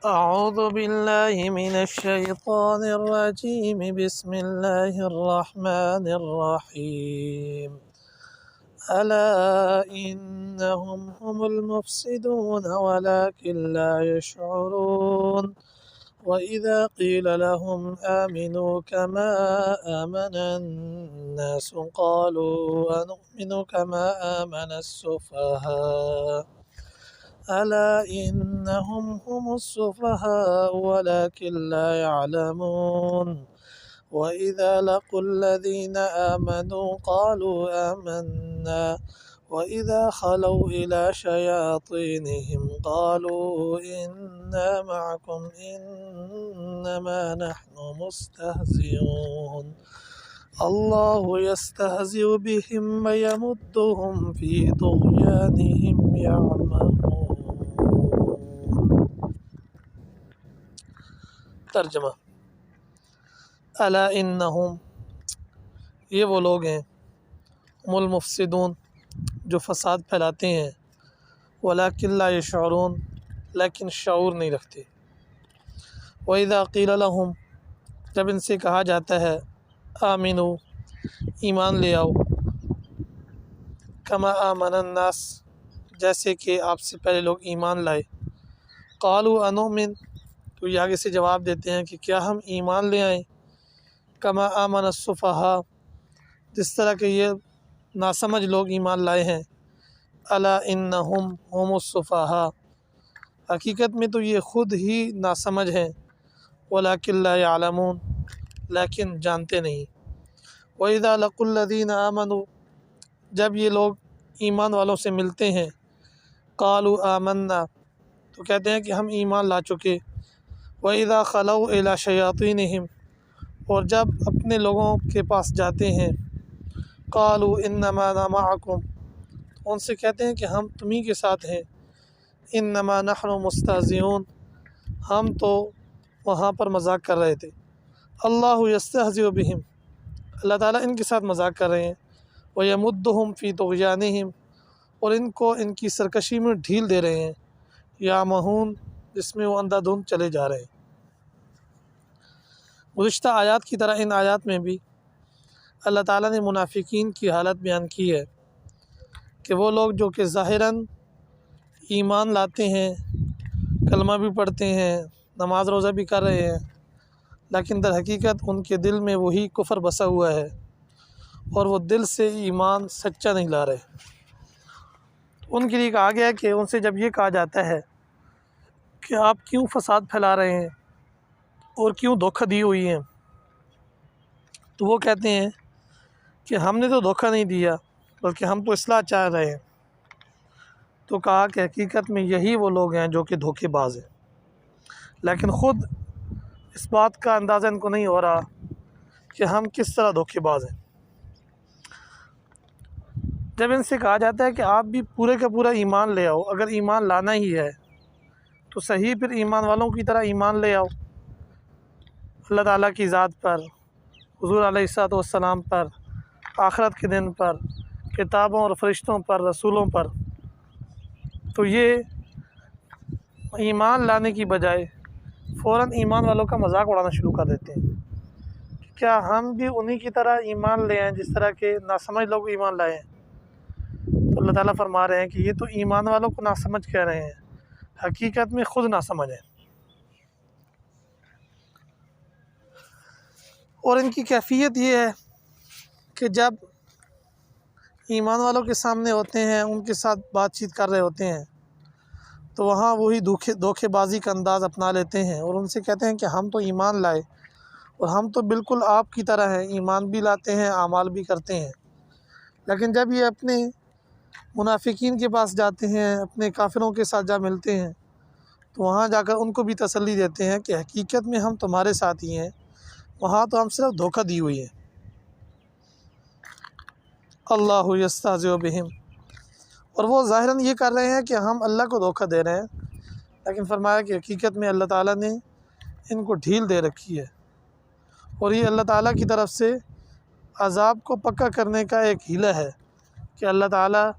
أعوذ بالله من الشيطان الرجيم بسم الله الرحمن الرحيم ألا إنهم هم المفسدون ولكن لا يشعرون وإذا قيل لهم آمنوا كما آمن الناس قالوا أنؤمن كما آمن السفهاء ألا إنهم هم السفهاء ولكن لا يعلمون وإذا لقوا الذين آمنوا قالوا آمنا وإذا خلوا إلى شياطينهم قالوا إنا معكم إنما نحن مستهزئون الله يستهزئ بهم ويمدهم في طغيانهم يعمهون۔ ترجمہ: الا انہم، یہ وہ لوگ ہیں، هم المفسدون، جو فساد پھیلاتے ہیں، ولکن لا یشعرون، لیکن شعور نہیں رکھتے۔ وَإِذَا قِيلَ لَهُمْ، جب ان سے کہا جاتا ہے، آمنو، ایمان لے آؤ، کما آمن الناس، جیسے کہ آپ سے پہلے لوگ ایمان لائے، قالوا انؤمن، تو یہ آگے سے جواب دیتے ہیں کہ کیا ہم ایمان لے آئیں، کما آمن السفہاء، جس طرح کہ یہ ناسمجھ لوگ ایمان لائے ہیں۔ الا انہم هم السفہاء، حقیقت میں تو یہ خود ہی ناسمجھ ہیں، ولکن لا یعلمون، لیکن جانتے نہیں۔ وَإِذَا لَقُوا الَّذِينَ آمَنُوا، جب یہ لوگ ایمان والوں سے ملتے ہیں، قالوا آمنا، تو کہتے ہیں کہ ہم ایمان لا چکے۔ وَإِذَا خَلَوْا إِلَى شَيَاطِينِهِمْ، اور جب اپنے لوگوں کے پاس جاتے ہیں، قالوا إِنَّمَا مَعَكُمْ، ان سے کہتے ہیں کہ ہم تمہیں کے ساتھ ہیں، إِنَّمَا نَحْنُ مُسْتَهْزِئُونَ، ہم تو وہاں پر مذاق کر رہے تھے۔ اللہ یستہزئ بہم، اللہ تعالیٰ ان کے ساتھ مذاق کر رہے ہیں۔ وَيَمُدُّهُمْ فِي طُغْيَانِهِمْ، اور ان کو ان کی سرکشی میں ڈھیل دے رہے ہیں، یعمہون، جس میں وہ اندھا دھند چلے جا رہے ہیں۔ گزشتہ آیات کی طرح ان آیات میں بھی اللہ تعالیٰ نے منافقین کی حالت بیان کی ہے کہ وہ لوگ جو کہ ظاہراً ایمان لاتے ہیں، کلمہ بھی پڑھتے ہیں، نماز روزہ بھی کر رہے ہیں، لیکن در حقیقت ان کے دل میں وہی کفر بسا ہوا ہے اور وہ دل سے ایمان سچا نہیں لا رہے۔ ان کے لیے کہا گیا کہ ان سے جب یہ کہا جاتا ہے کہ آپ کیوں فساد پھیلا رہے ہیں اور کیوں دھوکہ دی ہوئی ہیں، تو وہ کہتے ہیں کہ ہم نے تو دھوکہ نہیں دیا، بلکہ ہم تو اصلاح چاہ رہے ہیں۔ تو کہا کہ حقیقت میں یہی وہ لوگ ہیں جو کہ دھوکے باز ہیں، لیکن خود اس بات کا اندازہ ان کو نہیں ہو رہا کہ ہم کس طرح دھوکے باز ہیں۔ جب ان سے کہا جاتا ہے کہ آپ بھی پورے کا پورا ایمان لے آؤ، اگر ایمان لانا ہی ہے تو صحیح پھر ایمان والوں کی طرح ایمان لے آؤ، اللہ تعالیٰ کی ذات پر، حضور علیہ الصلوۃ والسلام پر، آخرت کے دن پر، کتابوں اور فرشتوں پر، رسولوں پر۔ تو یہ ایمان لانے کی بجائے فوراً ایمان والوں کا مذاق اڑانا شروع کر دیتے ہیں۔ کیا ہم بھی انہی کی طرح ایمان لے آئیں جس طرح کے ناسمجھ لوگ ایمان لائے ہیں؟ تو اللہ تعالیٰ فرما رہے ہیں کہ یہ تو ایمان والوں کو ناسمجھ کہہ رہے ہیں، حقیقت میں خود ناسمجھ ہیں۔ اور ان کی کیفیت یہ ہے کہ جب ایمان والوں کے سامنے ہوتے ہیں، ان کے ساتھ بات چیت کر رہے ہوتے ہیں، تو وہاں وہی دھوکے بازی کا انداز اپنا لیتے ہیں اور ان سے کہتے ہیں کہ ہم تو ایمان لائے اور ہم تو بالکل آپ کی طرح ہیں، ایمان بھی لاتے ہیں، اعمال بھی کرتے ہیں۔ لیکن جب یہ اپنے منافقین کے پاس جاتے ہیں، اپنے کافروں کے ساتھ جا ملتے ہیں، تو وہاں جا کر ان کو بھی تسلی دیتے ہیں کہ حقیقت میں ہم تمہارے ساتھ ہی ہیں، وہاں تو ہم صرف دھوکہ دی ہوئی ہیں۔ اللہ یستہزئ بہم، اور وہ ظاہراً یہ کر رہے ہیں کہ ہم اللہ کو دھوکہ دے رہے ہیں، لیکن فرمایا کہ حقیقت میں اللہ تعالیٰ نے ان کو ڈھیل دے رکھی ہے، اور یہ اللہ تعالیٰ کی طرف سے عذاب کو پکا کرنے کا ایک ہیلہ ہے کہ اللہ تعالیٰ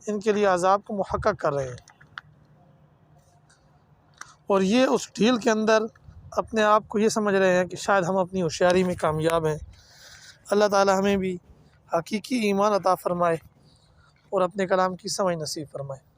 ان کے لیے عذاب کو محقق کر رہے ہیں۔ اور یہ اس ڈھیل کے اندر اپنے آپ کو یہ سمجھ رہے ہیں کہ شاید ہم اپنی ہوشیاری میں کامیاب ہیں۔ اللہ تعالی ہمیں بھی حقیقی ایمان عطا فرمائے اور اپنے کلام کی سمجھ نصیب فرمائے۔